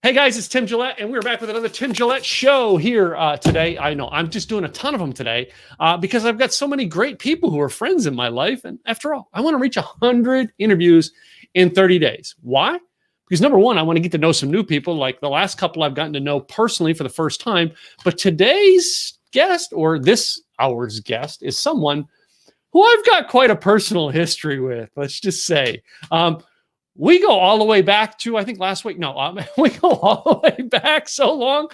Hey guys, it's Tim Gillette, and we're back with another Tim Gillette show here today. I know I'm just doing a ton of them today because I've got so many great people who are friends in my life. And after all, I want to reach 100 interviews in 30 days. Why? Because number one, I want to get to know some new people. Like the last couple I've gotten to know personally for the first time. But today's guest, or this hour's guest, is someone who I've got quite a personal history with, let's just say. We go all the way back to, I think last week. No, we go all the way back so long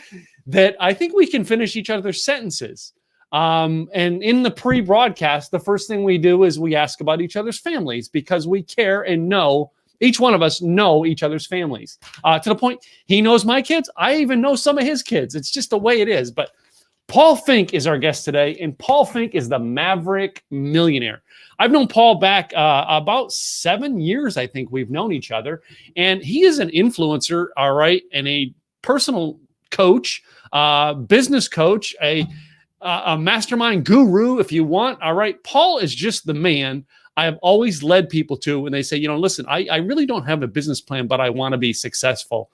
that I think we can finish each other's sentences. And in the pre-broadcast, the first thing we do is we ask about each other's families because we care and know, each one of us know each other's families. To the point, he knows my kids. I even know some of his kids. It's just the way it is. But Paul Finck is our guest today, and Paul Finck is the Maverick Millionaire. I've known Paul back about 7 years, I think we've known each other, and he is an influencer, all right, and a personal coach, business coach, a mastermind guru, if you want, all right. Paul is just the man I have always led people to when they say, listen, I really don't have a business plan, but I want to be successful.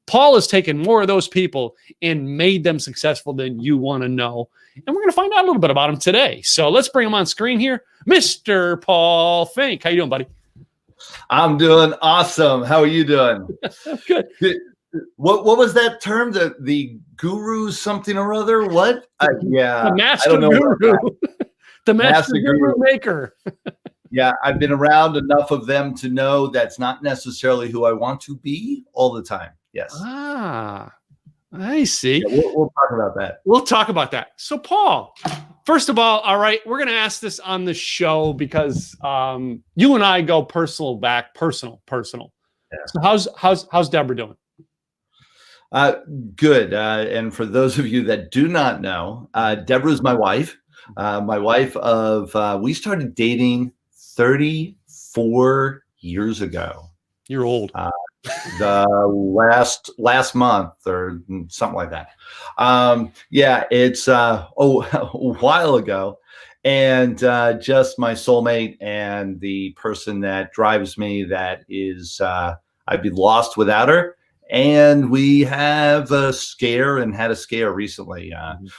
Paul has taken more of those people and made them successful than you want to know. And we're going to find out a little bit about him today. So let's bring him on screen here. Mr. Paul Finck. How you doing, buddy? I'm doing awesome. How are you doing? Good. What was that term? The guru something or other? What? Yeah. The master guru. The master guru maker. Yeah, I've been around enough of them to know that's not necessarily who I want to be all the time. Yes. Ah, I see. Yeah, we'll talk about that. We'll talk about that. So, Paul, first of all right, we're going to ask this on the show because you and I go personal back, personal. Yeah. So how's Debra doing? Good. And for those of you that do not know, Debra is my wife. We started dating 34 years ago. You're old. The last month or something like that. Yeah, it's a while ago, and just my soulmate and the person that drives me. That is, I'd be lost without her. And we have a scare and had a scare recently.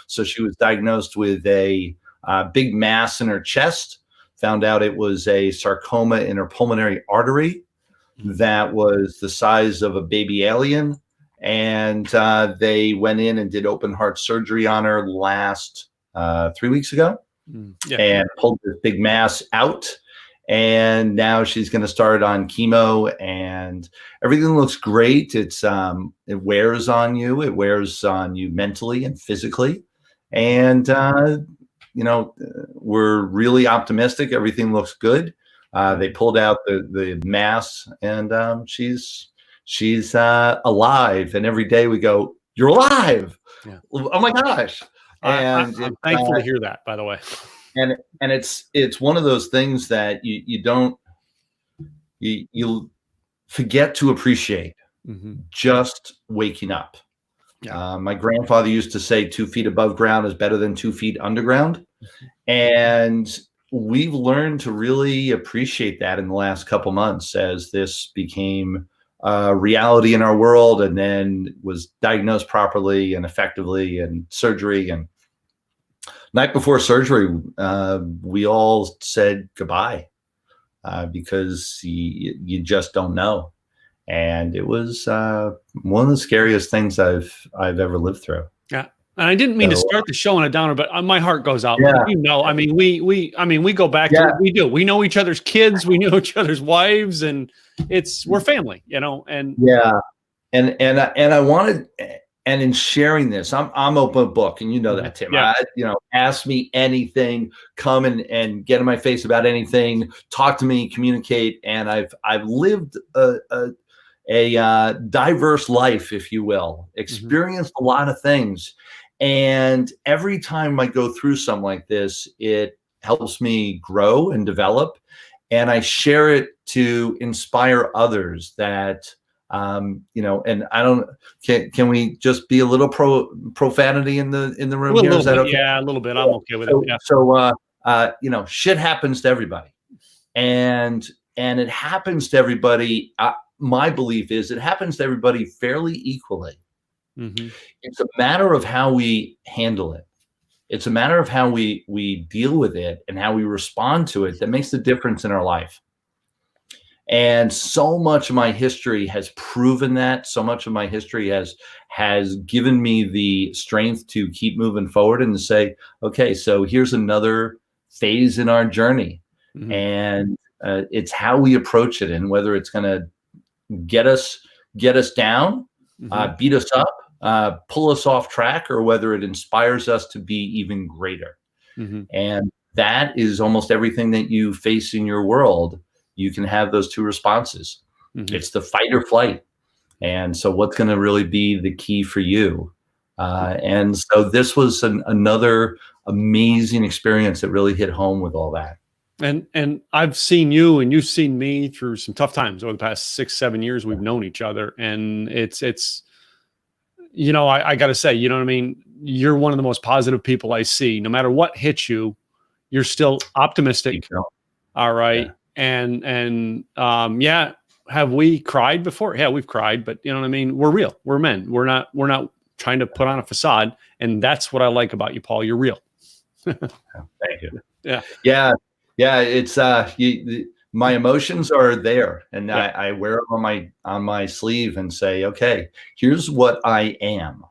So she was diagnosed with a big mass in her chest. Found out it was a sarcoma in her pulmonary artery that was the size of a baby alien. And they went in and did open heart surgery on her last 3 weeks ago. Yeah. And pulled this big mass out. And now she's going to start on chemo, and everything looks great. It wears on you. It wears on you mentally and physically. And, we're really optimistic. Everything looks good. They pulled out the mass, and she's alive. And every day we go, "You're alive!" Yeah. Oh my gosh! And I'm thankful to hear that, by the way. And it's one of those things that you forget to appreciate just waking up. Yeah. My grandfather used to say 2 feet above ground is better than 2 feet underground. And we've learned to really appreciate that in the last couple months as this became reality in our world, and then was diagnosed properly and effectively, and surgery. And night before surgery, we all said goodbye because you just don't know. And it was one of the scariest things I've ever lived through. Yeah. And I didn't mean to start the show on a downer, but my heart goes out. Yeah. We go back to we know each other's kids, we know each other's wives, and we're family, and yeah. And I wanted, and in sharing this, I'm open book, and you know that, Tim. Yeah. Ask me anything, come and get in my face about anything, talk to me, communicate. And I've lived a diverse life, if you will, experienced a lot of things. And every time I go through something like this, it helps me grow and develop. And I share it to inspire others that, and I don't, can we just be a little profanity in the room here? Is that okay? Yeah, a little bit. I'm okay with it. Yeah. So, shit happens to everybody, and it happens to everybody. my belief is it happens to everybody fairly equally. Mm-hmm. It's a matter of how we handle it. It's a matter of how we deal with it and how we respond to it that makes the difference in our life. And so much of my history has proven that. So much of my history has given me the strength to keep moving forward and to say, okay, so here's another phase in our journey. Mm-hmm. And it's how we approach it, and whether it's going to get us down, Mm-hmm. beat us up, pull us off track, or whether it inspires us to be even greater. Mm-hmm. And that is almost everything that you face in your world. You can have those two responses. Mm-hmm. It's the fight or flight. And so what's going to really be the key for you? And so this was another amazing experience that really hit home with all that. And I've seen you and you've seen me through some tough times over the past 6-7 years. We've known each other, and it's, I got to say, you know what I mean? You're one of the most positive people I see. No matter what hits you, you're still optimistic. All right. Yeah. And have we cried before? Yeah, we've cried, but you know what I mean? We're real. We're men. We're not trying to put on a facade. And that's what I like about you, Paul. You're real. Thank you. Yeah. Yeah. Yeah. It's, my emotions are there, and yeah. I wear them on my sleeve and say, okay, here's what I am.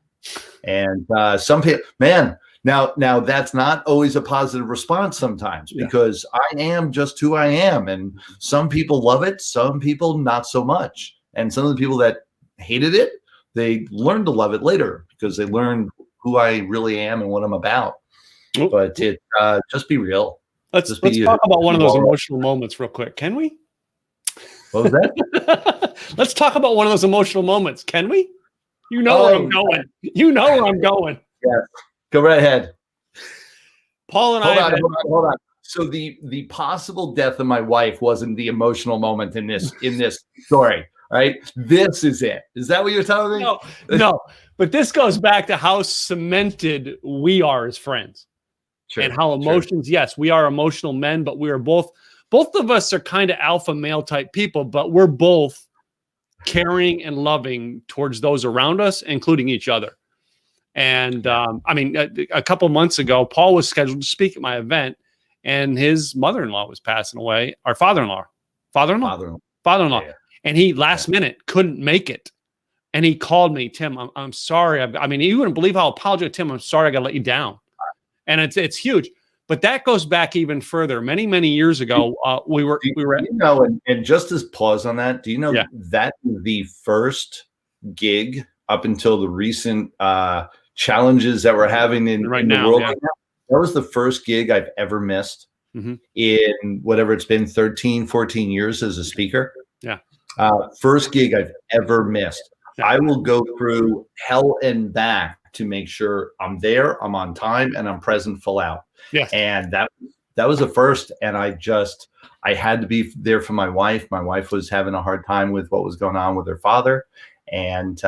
And some people, man, now that's not always a positive response sometimes, because I am just who I am. And some people love it, some people not so much. And some of the people that hated it, they learned to love it later because they learned who I really am and what I'm about. But it just be real. Let's talk about one of those emotional moments real quick. Can we? What was that? Let's talk about one of those emotional moments. Can we? You know where I'm going. You know where I'm going. Yeah. Go right ahead. Paul and Hold on. So the possible death of my wife wasn't the emotional moment in this story, right? This is it. Is that what you're telling me? No. But this goes back to how cemented we are as friends. Sure, and how emotions, yes, we are emotional men, but we are both of us are kind of alpha male type people, but we're both caring and loving towards those around us, including each other. And a couple months ago, Paul was scheduled to speak at my event, and his mother-in-law was passing away. Our father-in-law. Yeah. And he last minute couldn't make it. And he called me, Tim, I'm sorry. You wouldn't believe how apologetic, Tim, I'm sorry I got to let you down. And it's huge, but that goes back even further. Many, many years ago, we were, and just as pause on that, do you know that the first gig up until the recent challenges that we're having in the world right now, that was the first gig I've ever missed in whatever it's been, 13, 14 years as a speaker. Yeah. First gig I've ever missed. Yeah. I will go through hell and back to make sure I'm there, I'm on time, and I'm present full out. Yes. And that was the first. And I had to be there for my wife. My wife was having a hard time with what was going on with her father. And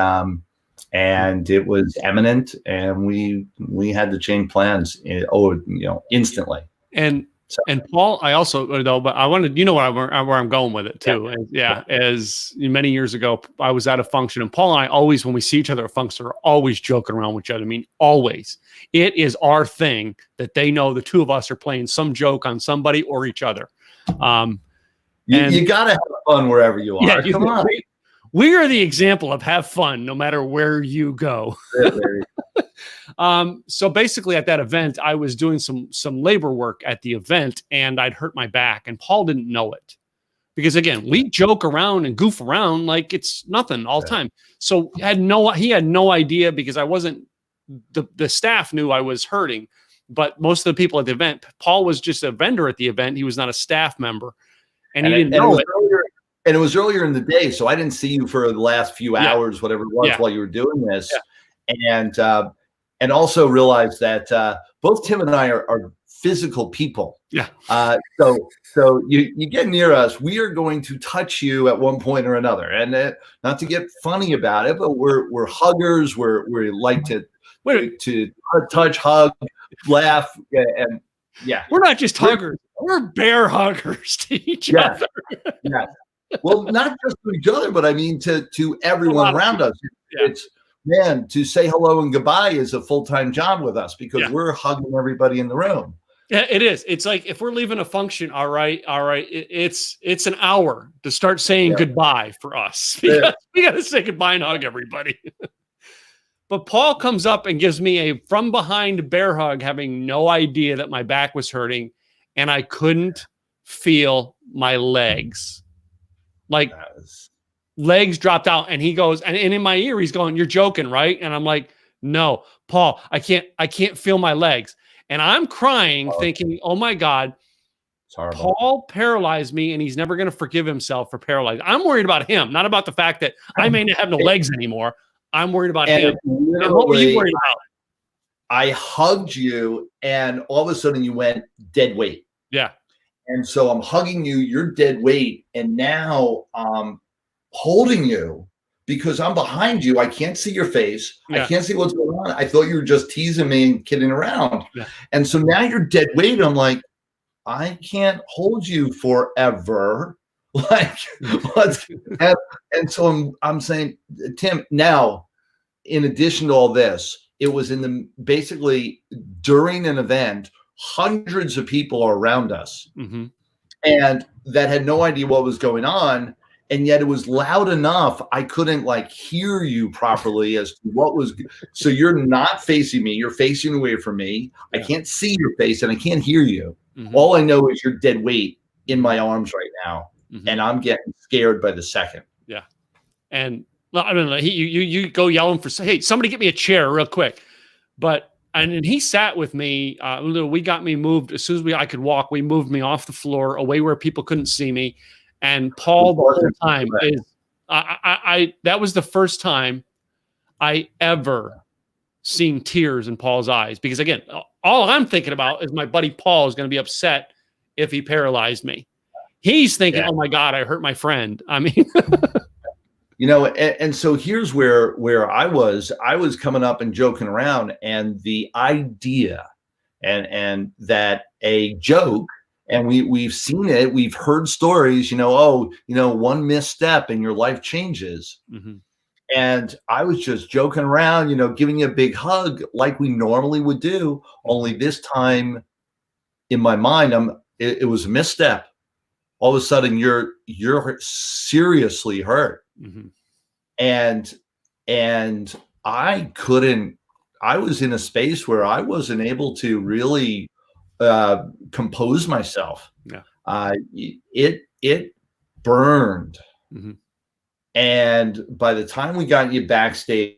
it was imminent, and we had to change plans instantly. And Paul, I also, though, but I wanted, where I'm going with it too. Yeah. As many years ago, I was at a function, and Paul and I always, when we see each other at a function, are always joking around with each other. Always. It is our thing that they know the two of us are playing some joke on somebody or each other. You got to have fun wherever you are. Yeah, Come on. We are the example of have fun no matter where you go. So basically at that event, I was doing some labor work at the event, and I'd hurt my back, and Paul didn't know it because, again, we joke around and goof around like it's nothing all the time. So he had no idea, because I wasn't, the staff knew I was hurting, but most of the people at the event, Paul was just a vendor at the event. He was not a staff member, and he didn't know it. And it was earlier in the day, so I didn't see you for the last few hours, whatever it was, while you were doing this. Yeah. And also realize that both Tim and I are physical people. Yeah. So you get near us, we are going to touch you at one point or another. And not to get funny about it, but we're huggers. We like to touch, hug, laugh, and yeah. We're not just huggers. We're bear huggers to each other. Yeah. Well, not just to each other, but I mean to everyone around us. Yeah. It's man, to say hello and goodbye is a full-time job with us because Yeah. we're hugging everybody in the room. Yeah, it is. It's like if we're leaving a function, all right. It's an hour to start saying goodbye for us. Because we got to say goodbye and hug everybody. But Paul comes up and gives me a from behind bear hug, having no idea that my back was hurting, and I couldn't feel my legs. Like legs dropped out, and he goes, and in my ear, he's going, "You're joking, right?" And I'm like, "No, Paul, I can't feel my legs." And I'm crying, thinking, oh my God, Paul paralyzed me and he's never going to forgive himself for paralyzing. I'm worried about him, not about the fact that I may not have no legs anymore. I'm worried about him. And what were you worried about? I hugged you and all of a sudden you went dead weight. Yeah. And so I'm hugging you, you're dead weight. And now I'm holding you because I'm behind you. I can't see your face. Yeah. I can't see what's going on. I thought you were just teasing me and kidding around. Yeah. And so now you're dead weight. I'm like, I can't hold you forever. Like, and so I'm saying, Tim, now, in addition to all this, it was basically during an event, hundreds of people are around us and that had no idea what was going on. And yet it was loud enough. I couldn't like hear you properly as to what was. So you're not facing me. You're facing away from me. I can't see your face and I can't hear you. All I know is you're dead weight in my arms right now. And I'm getting scared by the second. Yeah. And I mean, you go yelling for, hey, somebody get me a chair real quick. And he sat with me. We got me moved as soon as I could walk. We moved me off the floor away where people couldn't see me. And Paul, the whole time is, that was the first time I ever seen tears in Paul's eyes. Because again, all I'm thinking about is my buddy Paul is going to be upset if he paralyzed me. He's thinking, oh my God, I hurt my friend. I mean, you know, and so here's where I was coming up and joking around, and the idea and that a joke. And we've seen it. We've heard stories, one misstep and your life changes. And I was just joking around, giving you a big hug like we normally would do. Only this time in my mind, it was a misstep. All of a sudden you're seriously hurt. And I was in a space where I wasn't able to really compose myself. It burned. And by the time we got you backstage,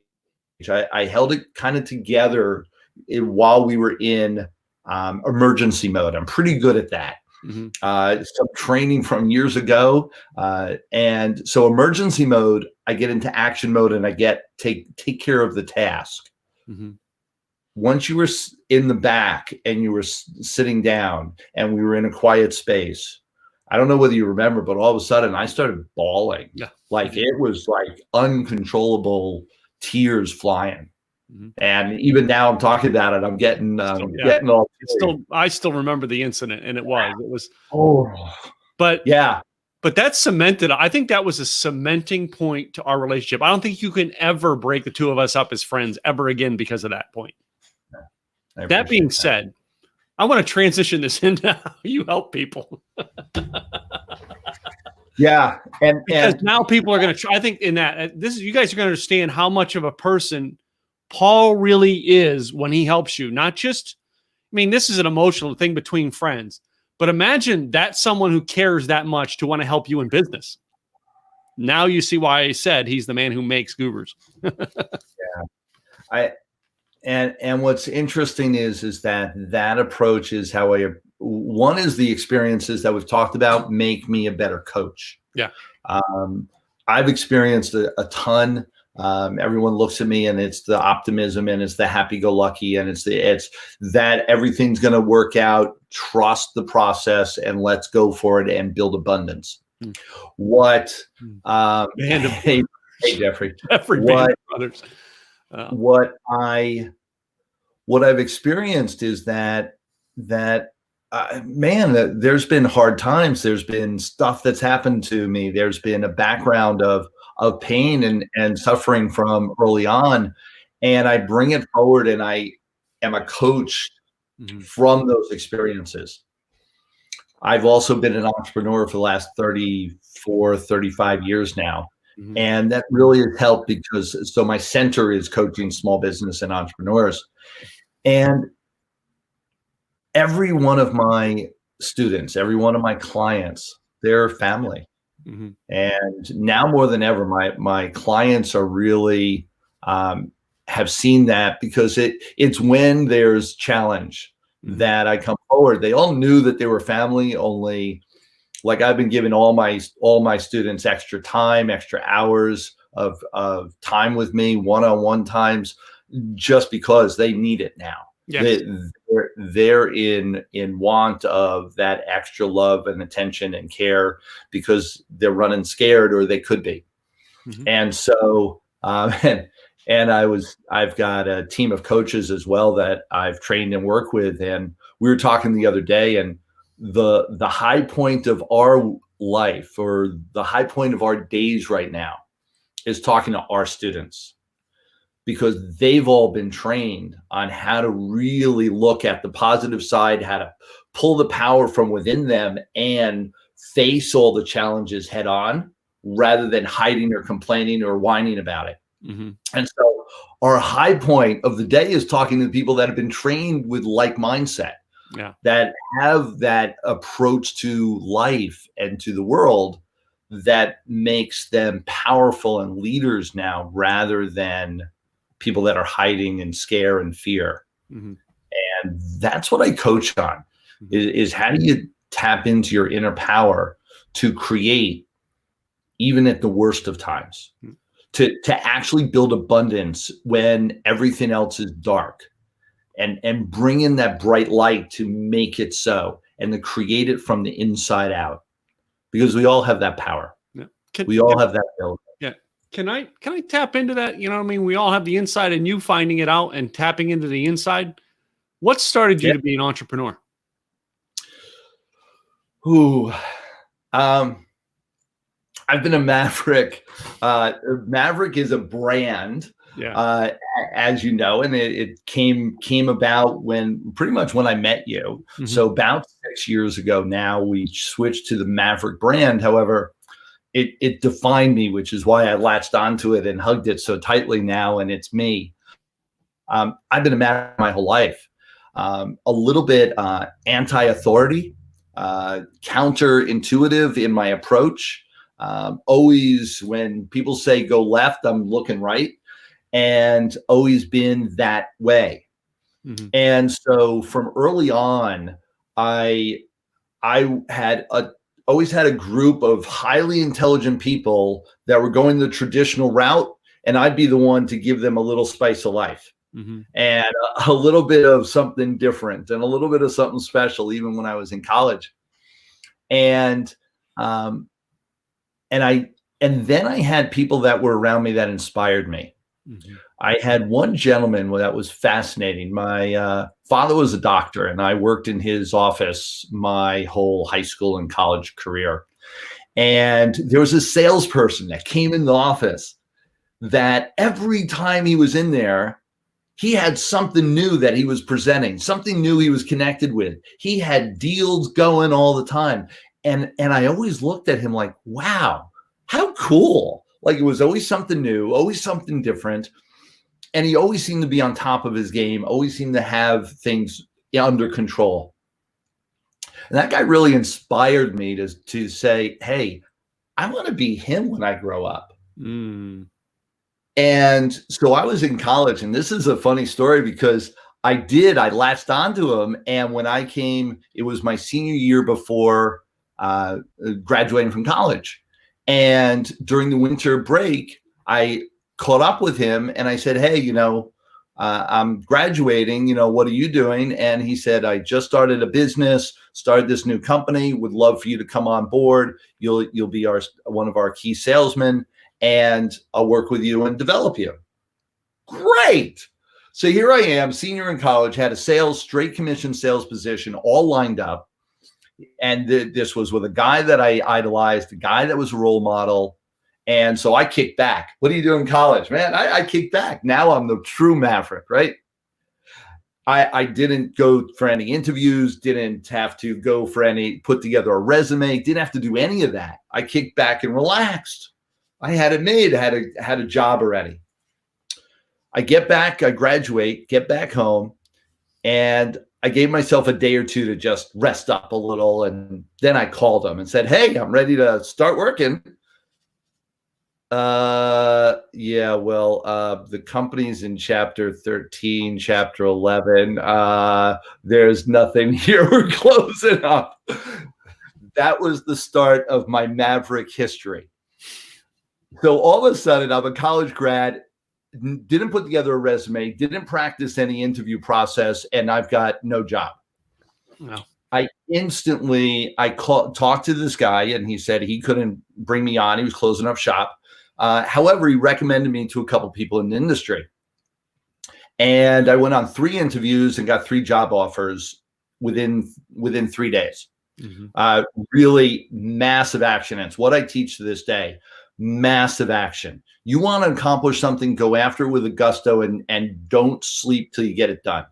I held it kind of together while we were in emergency mode. I'm pretty good at that. Some training from years ago. And so emergency mode, I get into action mode and I take care of the task. Once you were in the back and you were sitting down and we were in a quiet space, I don't know whether you remember, but all of a sudden I started bawling. Like it was like uncontrollable tears flying. And even now I'm talking about it, I'm getting all. I still remember the incident, and it was. But that cemented. I think that was a cementing point to our relationship. I don't think you can ever break the two of us up as friends ever again because of that point. That being said, I want to transition this into how you help people. And now people are going to try. I think in that you guys are going to understand how much of a person Paul really is when he helps you. Not just, this is an emotional thing between friends, but imagine that's someone who cares that much to want to help you in business. Now you see why I said he's the man who makes goobers. And what's interesting is that approach is how one is the experiences that we've talked about make me a better coach. I've experienced a ton. Everyone looks at me and it's the optimism and it's the happy-go-lucky and it's that everything's going to work out. Trust the process and let's go for it and build abundance. Hey, Jeffrey. Brothers. What I've experienced is that man, there's been hard times. There's been stuff that's happened to me. There's been a background of pain and suffering from early on, and I bring it forward, and I am a coach from those experiences. I've also been an entrepreneur for the last 34, 35 years now. And that really has helped because so my center is coaching small business and entrepreneurs. And every one of my students, every one of my clients, they're family. And now more than ever, my clients are really have seen that because it's when there's challenge that I come forward. They all knew that they were family, only like I've been giving all my students extra time, extra hours of time with me, one-on-one times, just because they need it now. Yes. They're in want of that extra love and attention and care because they're running scared, or they could be. And so, and I've got a team of coaches as well that I've trained and work with. And we were talking the other day, and the high point of our life, or the high point of our days right now, is talking to our students, because they've all been trained on how to really look at the positive side, how to pull the power from within them and face all the challenges head on, rather than hiding or complaining or whining about it. And so our high point of the day is talking to the people that have been trained with like mindset, that have that approach to life and to the world that makes them powerful and leaders now, rather than people that are hiding in scare and fear. And that's what I coach on, is how do you tap into your inner power to create, even at the worst of times, to actually build abundance when everything else is dark, and bring in that bright light to make it so, and to create it from the inside out, because we all have that power. We all have that ability. Can I tap into that? You know what I mean? We all have the inside, and you finding it out and tapping into the inside. What started you to be an entrepreneur? I've been a Maverick. Maverick is a brand, as you know, and it came about pretty much when I met you. So about 6 years ago now, we switched to the Maverick brand. However, it defined me, which is why I latched onto it and hugged it so tightly now, and it's me. I've been a Maverick my whole life. A little bit anti-authority, counterintuitive in my approach. Always when people say go left, I'm looking right, and always been that way. And so from early on, I had always had a group of highly intelligent people that were going the traditional route, and I'd be the one to give them a little spice of life, and a little bit of something different, and a little bit of something special, even when I was in college. And then I had people that were around me that inspired me. I had one gentleman that was fascinating. My father was a doctor, and I worked in his office my whole high school and college career. And there was a salesperson that came in the office that every time he was in there, he had something new that he was presenting, something new he was connected with. He had deals going all the time. And I always looked at him like, wow, how cool. Like, it was always something new, always something different. And he always seemed to be on top of his game, always seemed to have things under control. And that guy really inspired me to say, hey, I want to be him when I grow up. And so I was in college, and this is a funny story because I latched onto him. And when I came, it was my senior year before graduating from college. And during the winter break, I caught up with him and I said, hey, I'm graduating, what are you doing? And he said, I just started a business, started this new company, would love for you to come on board. You'll be one of our key salesmen, and I'll work with you and develop you. Great. So here I am, senior in college, had a straight commission sales position all lined up. And this was with a guy that I idolized, a guy that was a role model. And so I kicked back. What do you do in college, man? I kicked back. Now I'm the true Maverick, right? I didn't go for any interviews, didn't have to go for put together a resume, didn't have to do any of that. I kicked back and relaxed. I had it made, had a job already. I get back, I graduate, get back home, and I gave myself a day or two to just rest up a little. And then I called them and said, hey, I'm ready to start working. Yeah, well, the company's in chapter 13, chapter 11. There's nothing here. We're closing up. That was the start of my Maverick history. So all of a sudden, I'm a college grad, didn't put together a resume, didn't practice any interview process, and I've got no job. No. I talked to this guy, and he said he couldn't bring me on. He was closing up shop. However, he recommended me to a couple people in the industry. And I went on 3 interviews and got 3 job offers within 3 days. Mm-hmm. Really massive action. It's what I teach to this day. Massive action. You want to accomplish something, go after it with a gusto, and don't sleep till you get it done.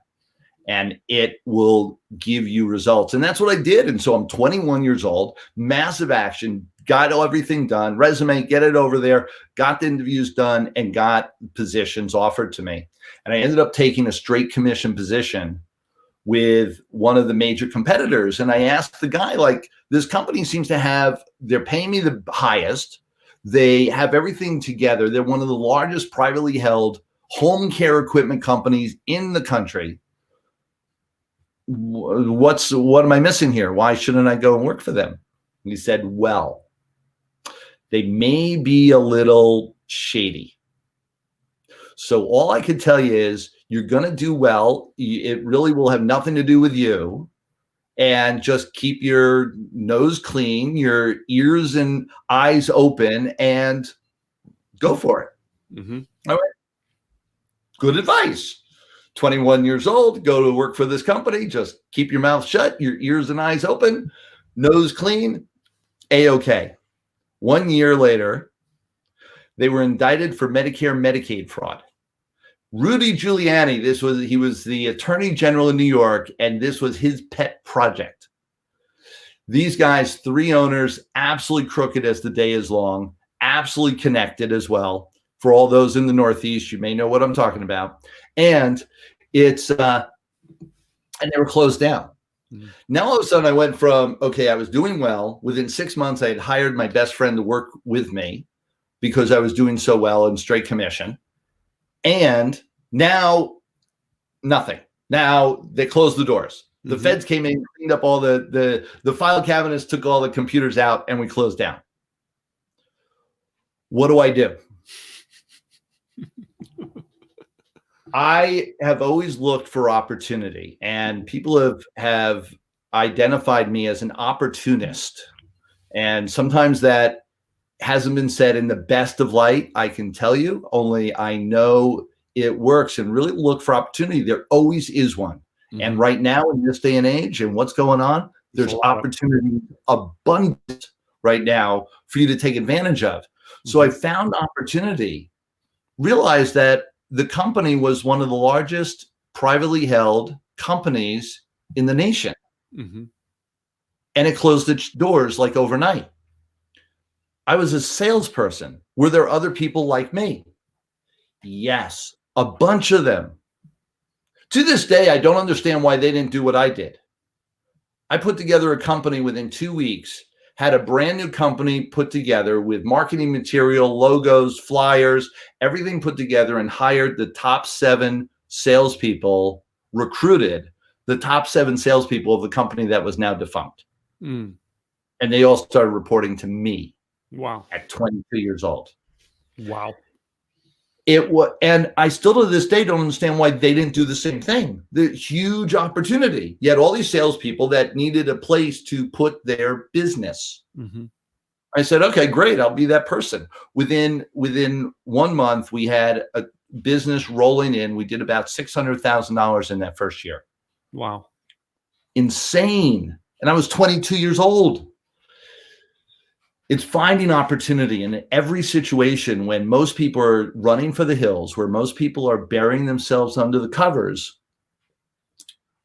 And it will give you results. And that's what I did. And so I'm 21 years old, massive action, got everything done, resume, get it over there, got the interviews done, and got positions offered to me. And I ended up taking a straight commission position with one of the major competitors. And I asked the guy, like, this company seems to they're paying me the highest. They have everything together. They're one of the largest privately held home care equipment companies in the country. What am I missing here? Why shouldn't I go and work for them? And he said, well, they may be a little shady. So all I could tell you is you're going to do well. It really will have nothing to do with you. And just keep your nose clean, your ears and eyes open, and go for it. Mm-hmm. All right. Good advice. 21 years old, go to work for this company. Just keep your mouth shut, your ears and eyes open, nose clean, A-okay. 1 year later, they were indicted for Medicare Medicaid fraud. Rudy Giuliani, he was the attorney general in New York, and this was his pet project. These guys, 3 owners, absolutely crooked as the day is long, absolutely connected as well. For all those in the Northeast, you may know what I'm talking about. And and they were closed down. Mm-hmm. Now all of a sudden I went from, okay, I was doing well. Within 6 months, I had hired my best friend to work with me because I was doing so well in straight commission. And now nothing. Now they closed the doors. The mm-hmm. feds came in, cleaned up all the file cabinets, took all the computers out, and we closed down. What do I do? I have always looked for opportunity, and people have identified me as an opportunist. And sometimes that hasn't been said in the best of light, I can tell you, only I know it works. And really look for opportunity. There always is one. Mm-hmm. And right now in this day and age and what's going on, there's opportunity abundant right now for you to take advantage of. Mm-hmm. So I found opportunity, realized that the company was one of the largest privately held companies in the nation. Mm-hmm. And it closed its doors like overnight. I was a salesperson. Were there other people like me? Yes, a bunch of them. To this day, I don't understand why they didn't do what I did. I put together a company within 2 weeks, had a brand new company put together with marketing material, logos, flyers, everything put together, and hired the top 7 salespeople, recruited the top 7 salespeople of the company that was now defunct. Mm. And they all started reporting to me. Wow. At 22 years old. Wow. And I still to this day don't understand why they didn't do the same thing. The huge opportunity. You had all these salespeople that needed a place to put their business. Mm-hmm. I said, okay, great. I'll be that person. Within 1 month, we had business rolling in, we did about $600,000 in that first year. Wow. Insane. And I was 22 years old. It's finding opportunity in every situation when most people are running for the hills, where most people are burying themselves under the covers.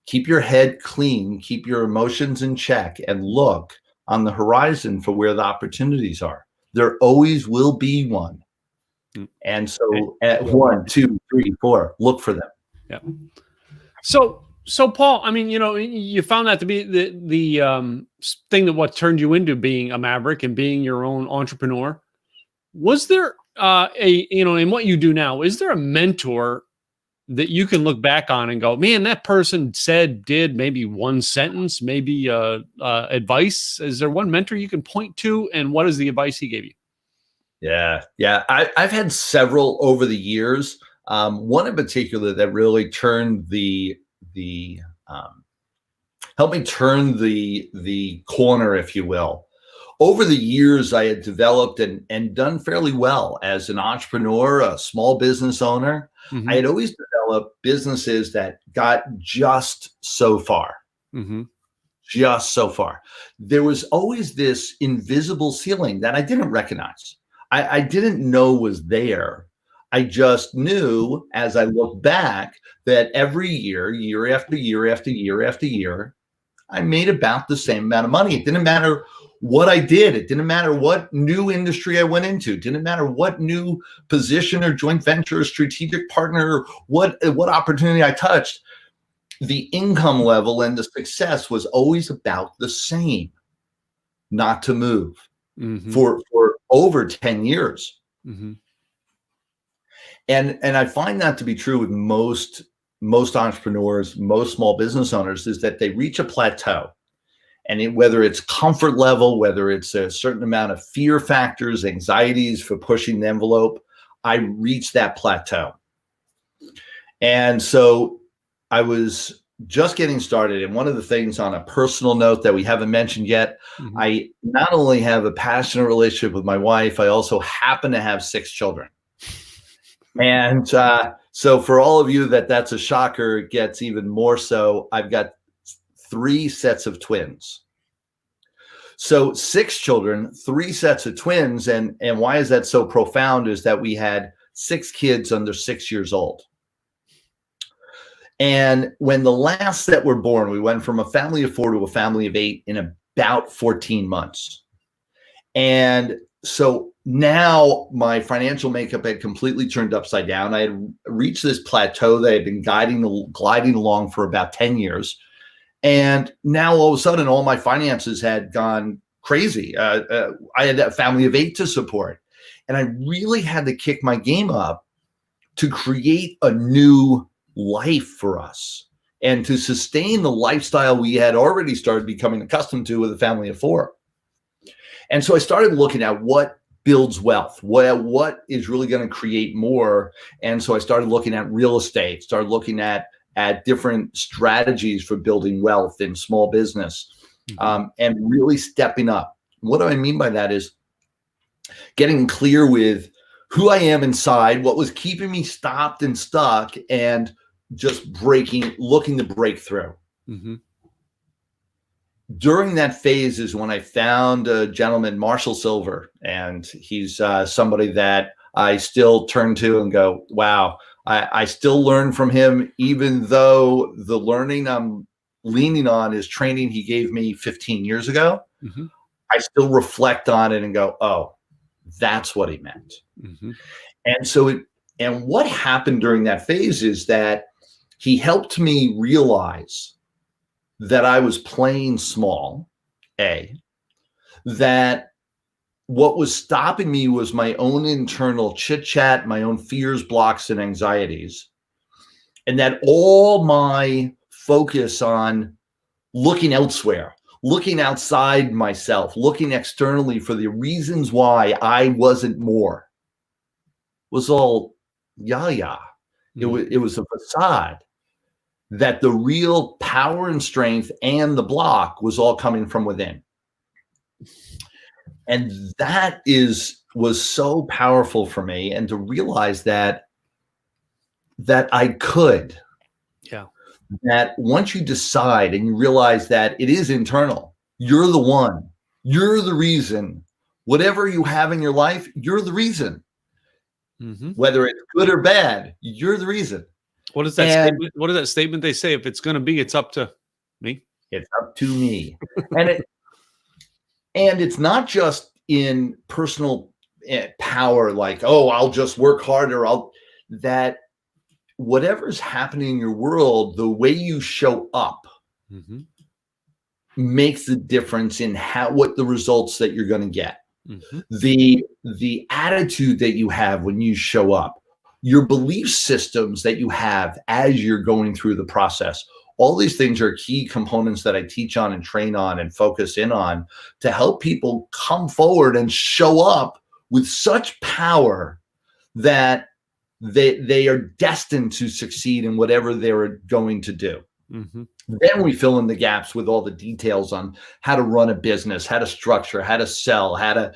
Keep your head clean, keep your emotions in check, and look on the horizon for where the opportunities are. There always will be one. And so at 1, 2, 3, 4, look for them. Yeah. So Paul, I mean, you found that to be the thing that what turned you into being a maverick and being your own entrepreneur. Was there in what you do now, is there a mentor that you can look back on and go, man, that person did maybe one sentence, maybe advice? Is there one mentor you can point to, and what is the advice he gave you? Yeah. I've had several over the years. One in particular that really turned helped me turn the corner, if you will. Over the years, I had developed and done fairly well as an entrepreneur, a small business owner. Mm-hmm. I had always developed businesses that got just so far. Mm-hmm. Just so far. There was always this invisible ceiling that I didn't recognize. I didn't know was there. I just knew as I look back that every year after year after year after year, I made about the same amount of money. It didn't matter what I did. It didn't matter what new industry I went into. It didn't matter what new position or joint venture or strategic partner, what opportunity I touched. The income level and the success was always about the same, not to move. Mm-hmm. for over 10 years. Mm-hmm. And I find that to be true with most entrepreneurs, most small business owners, is that they reach a plateau. And whether it's comfort level, whether it's a certain amount of fear factors, anxieties for pushing the envelope, I reached that plateau. And so I was just getting started. And one of the things on a personal note that we haven't mentioned yet, mm-hmm. I not only have a passionate relationship with my wife, I also happen to have 6 children. And so for all of you that's a shocker, it gets even more so. I've got 3 sets of twins. So 6 children, 3 sets of twins. And why is that so profound is that we had 6 kids under 6 years old. And when the last set were born, we went from a family of 4 to a family of 8 in about 14 months. And so now my financial makeup had completely turned upside down. I had reached this plateau that I had been gliding along for about 10 years. And now all of a sudden, all my finances had gone crazy. I had a family of 8 to support. And I really had to kick my game up to create a new life for us and to sustain the lifestyle we had already started becoming accustomed to with a family of 4. And so I started looking at what builds wealth, what is really going to create more. And so I started looking at real estate, started looking at different strategies for building wealth in small business, and really stepping up. What do I mean by that is getting clear with who I am inside, what was keeping me stopped and stuck, and just looking to break through. Mm-hmm. During that phase is when I found a gentleman, Marshall Silver, and he's somebody that I still turn to and go, wow, I still learn from him, even though the learning I'm leaning on is training he gave me 15 years ago. Mm-hmm. I still reflect on it and go, oh, that's what he meant. Mm-hmm. And what happened during that phase is that he helped me realize that I was playing small, that what was stopping me was my own internal chit chat, my own fears, blocks, and anxieties. And that all my focus on looking elsewhere, looking outside myself, looking externally for the reasons why I wasn't more was all yah. It was a facade. That the real power and strength and the block was all coming from within. And that was so powerful for me. And to realize that that I could. Yeah. That once you decide and you realize that it is internal, you're the one, you're the reason. Whatever you have in your life, you're the reason. Mm-hmm. Whether it's good or bad, you're the reason. What is that And statement? What is that statement they say? If it's going to be, it's up to me. it's up to me. And it's not just in personal power, like, oh, I'll just work harder. That whatever's happening in your world, the way you show up Mm-hmm. makes the difference in what the results that you're going to get. Mm-hmm. The attitude that you have when you show up, your belief systems that you have as you're going through the process. All these things are key components that I teach on and train on and focus in on to help people come forward and show up with such power that they are destined to succeed in whatever they're going to do. Mm-hmm. Then we fill in the gaps with all the details on how to run a business, how to structure, how to sell, how to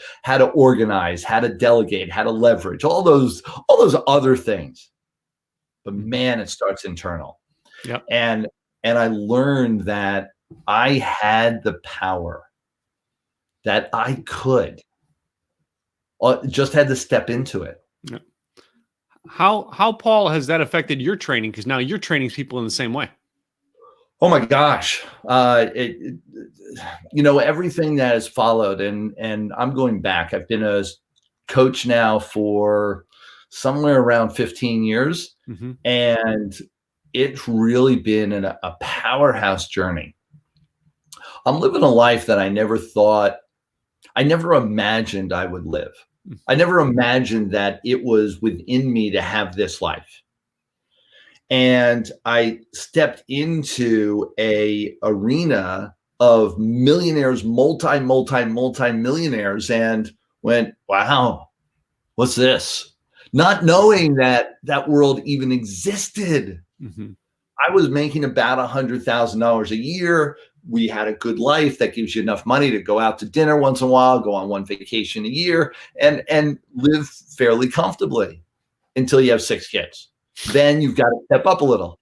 organize, how to delegate, how to leverage, all those other things. But man, it starts internal. Yep. And I learned that I had the power, that I could. Just had to step into it. Yep. How Paul, has that affected your training? Because now you're training people in the same way. Oh my gosh. Everything that has followed, and I'm going back. I've been a coach now for somewhere around 15 years. Mm-hmm. And it's really been a powerhouse journey. I'm living a life that I never imagined I would live. I never imagined that it was within me to have this life. And I stepped into a arena of millionaires, multi-millionaires, and went, wow, what's this? Not knowing that world even existed. Mm-hmm. I was making about $100,000 a year. We had a good life that gives you enough money to go out to dinner once in a while, go on one vacation a year, and live fairly comfortably until you have 6 kids. Then you've got to step up a little.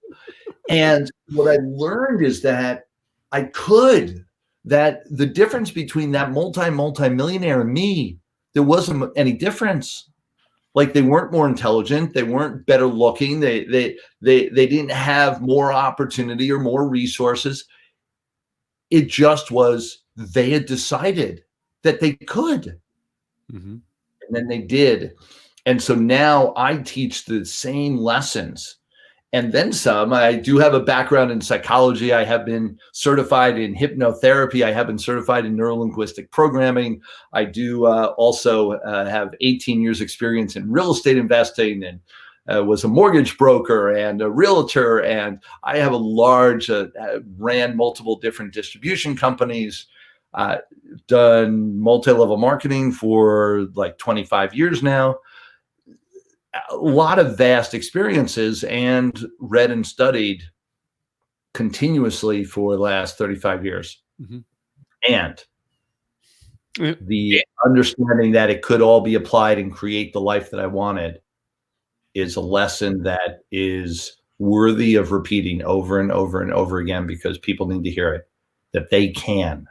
And what I learned is that that the difference between that multi-millionaire and me, there wasn't any difference. Like, they weren't more intelligent, they weren't better looking, they didn't have more opportunity or more resources. It just was, they had decided that they could. Mm-hmm. And then they did. And so now I teach the same lessons and then some. I do have a background in psychology. I have been certified in hypnotherapy. I have been certified in neurolinguistic programming. I do also have 18 years experience in real estate investing, and was a mortgage broker and a realtor. And I have a large, ran multiple different distribution companies, done multi-level marketing for like 25 years now. A lot of vast experiences, and read and studied continuously for the last 35 years. Mm-hmm. And the understanding that it could all be applied and create the life that I wanted is a lesson that is worthy of repeating over and over and over again, because people need to hear it, that they can.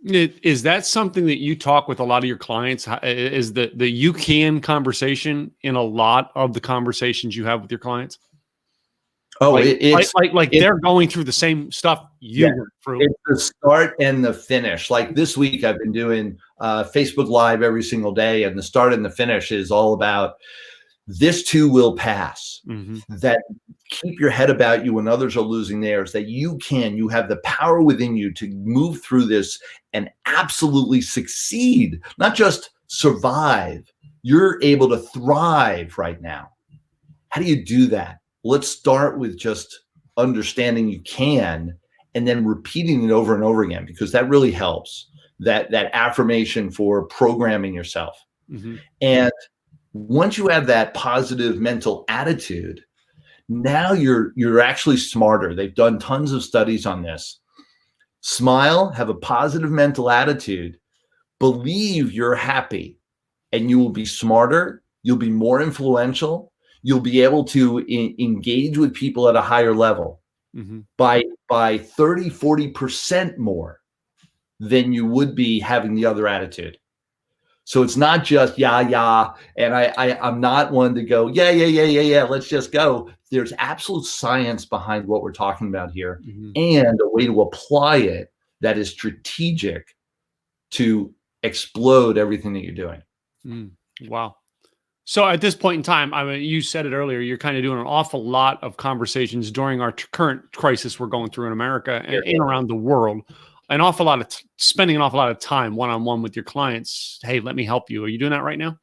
Is that something that you talk with a lot of your clients? Is the you can conversation in a lot of the conversations you have with your clients? Oh, it's they're going through the same stuff you went through. It's the start and the finish. Like this week, I've been doing Facebook Live every single day, and the start and the finish is all about this too will pass. Mm-hmm. That keep your head about you when others are losing theirs, that you have the power within you to move through this and absolutely succeed, not just survive. You're able to thrive right now. How do you do that? Let's start with just understanding you can, and then repeating it over and over again, because that really helps. That affirmation for programming yourself. Mm-hmm. And once you have that positive mental attitude, now you're actually smarter. They've done tons of studies on this. Smile, have a positive mental attitude, believe you're happy, and you will be smarter. You'll be more influential. you'll be able to engage with people at a higher level by 30, 40% more than you would be having the other attitude. So it's not just yeah, and I'm not one to go yeah, let's just go. There's absolute science behind what we're talking about here, and a way to apply it that is strategic to explode everything that you're doing. Wow. So at this point in time, I mean, you said it earlier, you're kind of doing an awful lot of conversations during our current crisis we're going through in America and around the world. An awful lot of spending an awful lot of time one-on-one with your clients. Hey, let me help you. Are you doing that right now?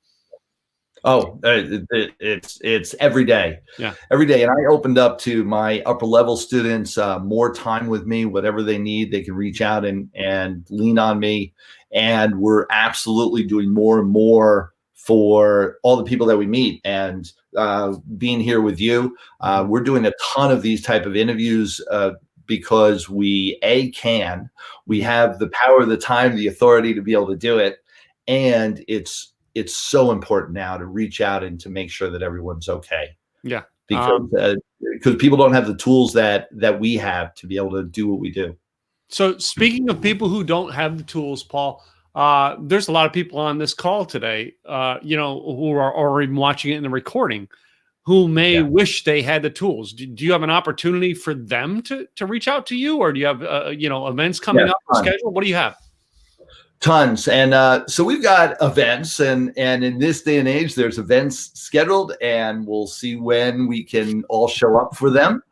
Oh, it's every day. Yeah. Every day. And I opened up to my upper level students, more time with me, whatever they need, they can reach out and lean on me. And we're absolutely doing more and more for all the people that we meet. And being here with you, we're doing a ton of these type of interviews, because we have the power, the time, the authority to be able to do it. And it's so important now to reach out and to make sure that everyone's okay. Yeah. Because people don't have the tools that we have to be able to do what we do. So speaking of people who don't have the tools, Paul, there's a lot of people on this call today, who are or even watching it in the recording, who may wish they had the tools. Do you have an opportunity for them to reach out to you, or do you have events coming up scheduled? What do you have? Tons. And so we've got events, and in this day and age, there's events scheduled, and we'll see when we can all show up for them.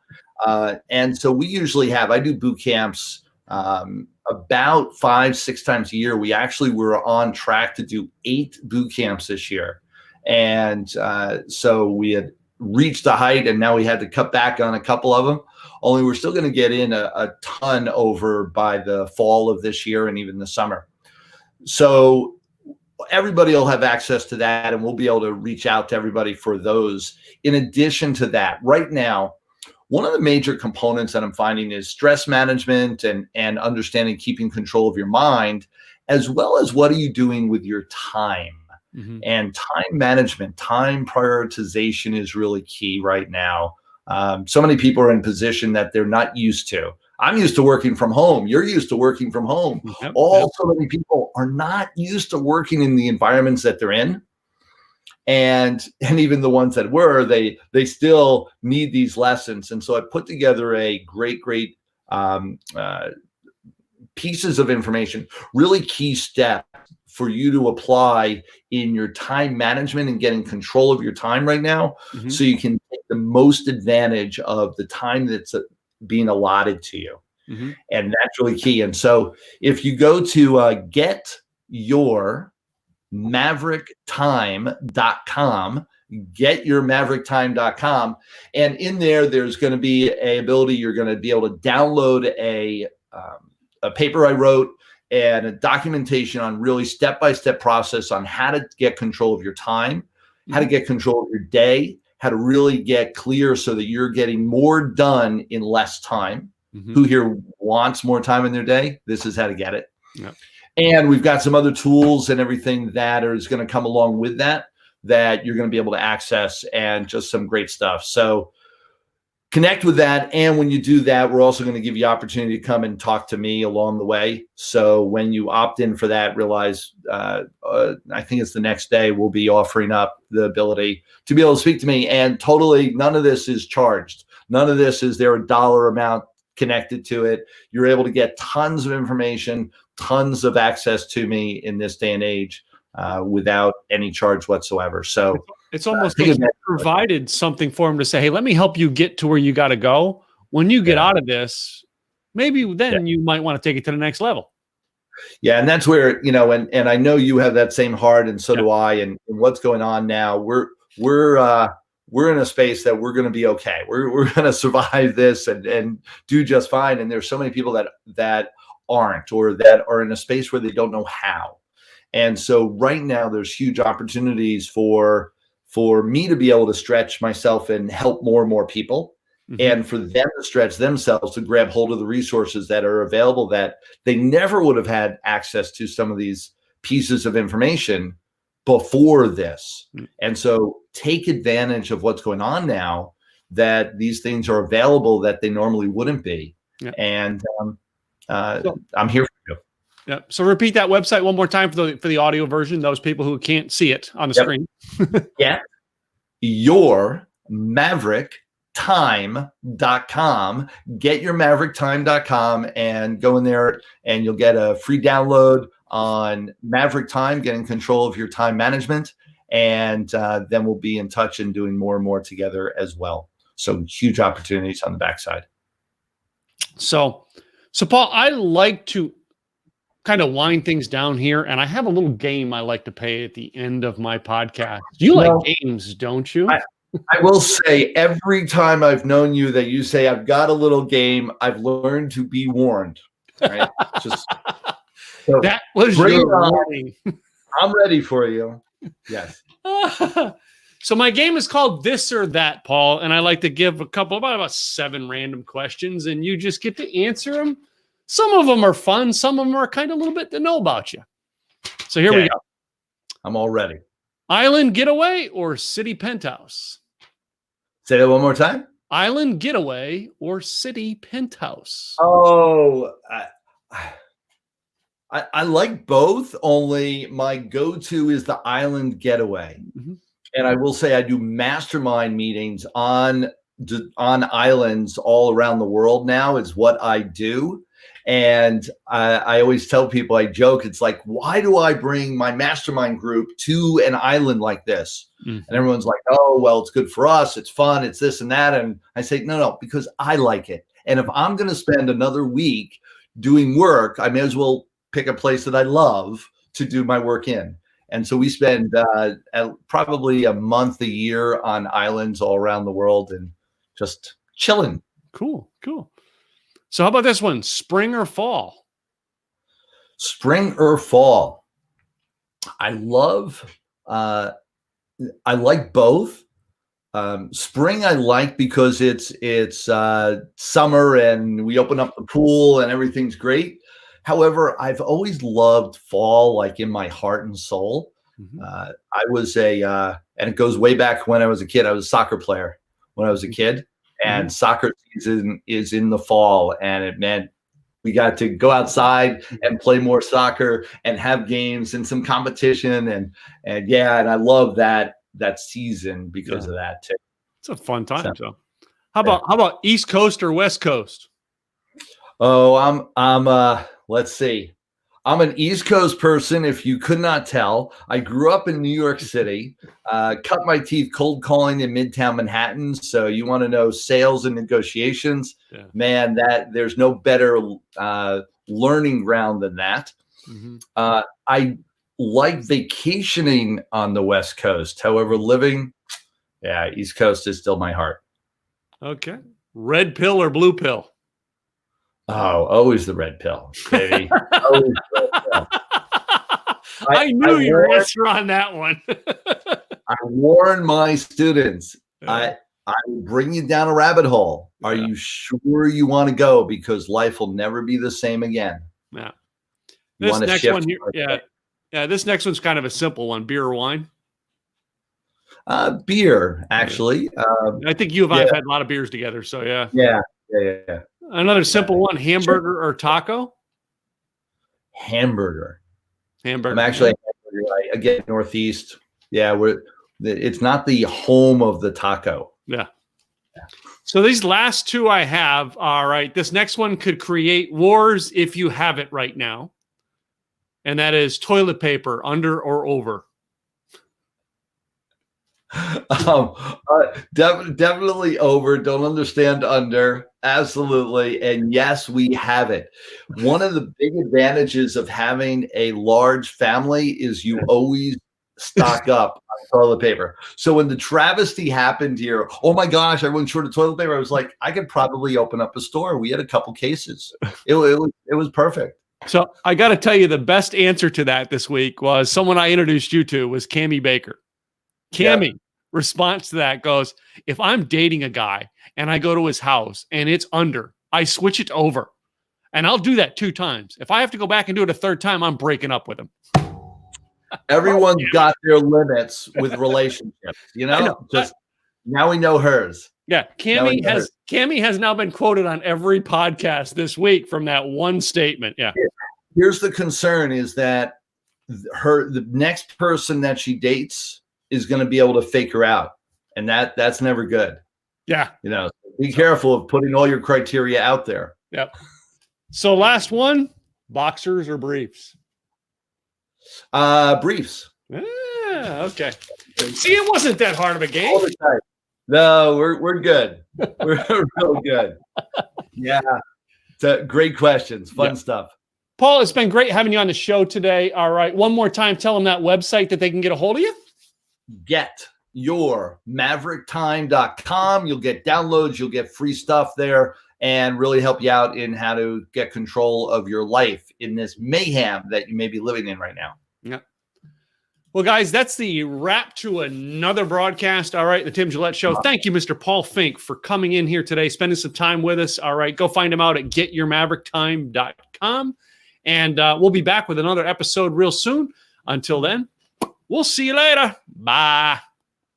And so we usually I do boot camps about 5-6 times a year. We actually were on track to do 8 boot camps this year. And so we had reached the height, and now we had to cut back on a couple of them. Only we're still going to get in a ton over by the fall of this year and even the summer. So everybody will have access to that, and we'll be able to reach out to everybody for those. In addition to that, right now, one of the major components that I'm finding is stress management and understanding keeping control of your mind, as well as what are you doing with your time. And time management, time prioritization is really key right now. So many people are in a position that they're not used to. I'm used to working from home. You're used to working from home. So many people are not used to working in the environments that they're in. And even the ones that were, they still need these lessons. And so I put together a great pieces of information, really key steps for you to apply in your time management and getting control of your time right now, so you can take the most advantage of the time that's being allotted to you. And that's really key. And so if you go to getyourmaverick.com, getyourmaverick.com, and in there's going to be a ability, you're going to be able to download a paper I wrote and a documentation on really step-by-step process on how to get control of your time, how to get control of your day, how to really get clear so that you're getting more done in less time. Who here wants more time in their day? This is how to get it. And we've got some other tools and everything that is going to come along with that you're going to be able to access, and just some great stuff. So connect with that. And when you do that, we're also going to give you opportunity to come and talk to me along the way. So when you opt in for that, realize, I think it's the next day, we'll be offering up the ability to be able to speak to me. And totally, none of this is charged. None of this is there a dollar amount connected to it. You're able to get tons of information, tons of access to me in this day and age, without any charge whatsoever. So it's almost like you provided something for him to say, hey, let me help you get to where you got to go. When you get out of this, maybe then you might want to take it to the next level. Yeah. And that's where, and I know you have that same heart, and so do I, and what's going on now, we're in a space that we're going to be okay. We're going to survive this and do just fine. And there's so many people that aren't, or that are in a space where they don't know how. And so right now there's huge opportunities for me to be able to stretch myself and help more and more people, and for them to stretch themselves to grab hold of the resources that are available that they never would have had access to, some of these pieces of information before this. And so take advantage of what's going on now, that these things are available that they normally wouldn't be. Yeah. And I'm here for you. Yeah. So repeat that website one more time for the audio version, those people who can't see it on the screen. Yeah. Your MaverickTime.com. Get your MaverickTime.com and go in there, and you'll get a free download on Maverick Time, getting control of your time management. And then we'll be in touch and doing more and more together as well. So huge opportunities on the backside. So Paul, I like to kind of wind things down here, and I have a little game I like to play at the end of my podcast. You like games, don't you? I will say, every time I've known you that you say, I've got a little game, I've learned to be warned. Right? Just so that was your warning. I'm ready for you. Yes. So my game is called This or That, Paul, and I like to give about 7 random questions, and you just get to answer them. Some of them are fun. Some of them are kind of a little bit to know about you. So here we go. I'm all ready. Island getaway or city penthouse? Say that one more time. Island getaway or city penthouse? Oh, I like both, only my go-to is the island getaway. Mm-hmm. And I will say I do mastermind meetings on islands all around the world now is what I do. And I always tell people, I joke, it's like, why do I bring my mastermind group to an island like this? Mm-hmm. And everyone's like, oh, well, it's good for us. It's fun. It's this and that. And I say, no, because I like it. And if I'm going to spend another week doing work, I may as well pick a place that I love to do my work in. And so we spend probably a month a year on islands all around the world and just chilling. Cool. So how about this one? Spring or fall? Spring or fall? I like both. Spring I like because it's summer and we open up the pool and everything's great. However, I've always loved fall, like in my heart and soul. Mm-hmm. I was and it goes way back when I was a kid. I was a soccer player when I was a kid. And soccer season is in the fall, and it meant we got to go outside and play more soccer and have games and some competition, and I love that season because of that too. It's a fun time. So how about East Coast or West Coast? Oh, I'm let's see. I'm an East Coast person, if you could not tell. I grew up in New York City, cut my teeth cold calling in Midtown Manhattan. So you want to know sales and negotiations, man, that there's no better learning ground than that. Mm-hmm. I like vacationing on the West Coast. However, living, East Coast is still my heart. Okay. Red pill or blue pill? Oh, always the red pill, baby. Always the red pill. I knew your answer on that one. I warn my students, I will bring you down a rabbit hole. Are you sure you want to go? Because life will never be the same again. Yeah. This next one here, this next one's kind of a simple one. Beer or wine? Beer, actually. I think you and I have had a lot of beers together, so yeah. Yeah. Another simple one, hamburger or taco? Hamburger. I'm actually again Northeast. Yeah, it's not the home of the taco. Yeah. So these last two I have, all right. This next one could create wars if you have it right now. And that is toilet paper, under or over. Definitely over. Don't understand under. Absolutely. And yes, we have it. One of the big advantages of having a large family is you always stock up on toilet paper. So when the travesty happened here, oh my gosh, everyone's short of toilet paper. I was like, I could probably open up a store. We had a couple cases. It was perfect. So I got to tell you, the best answer to that this week was someone I introduced you to was Cammie Baker. Cammie response to that goes, if I'm dating a guy and I go to his house and it's under, I switch it over. And I'll do that 2 times. If I have to go back and do it a 3rd time, I'm breaking up with him. Everyone's got their limits with relationships, I know. just now we know hers. Yeah, Cammy has now been quoted on every podcast this week from that one statement. Yeah. Here's the concern is that the next person that she dates is going to be able to fake her out. And that's never good. Yeah. Be careful of putting all your criteria out there. Yep. So last one, boxers or briefs? Briefs. Okay. See, it wasn't that hard of a game. No, we're good. We're real good. Yeah. Great questions. Fun stuff. Paul, it's been great having you on the show today. All right. One more time, tell them that website that they can get a hold of you. GetYourMaverickTime.com. You'll get downloads, you'll get free stuff there, and really help you out in how to get control of your life in this mayhem that you may be living in right now. Yeah. Well, guys, that's the wrap to another broadcast. All right, the Tim Gillette Show. Thank you, Mr. Paul Finck, for coming in here today, spending some time with us. All right, go find him out at GetYourMaverickTime.com. And we'll be back with another episode real soon. Until then, we'll see you later. Bye.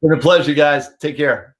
It's been a pleasure, guys. Take care.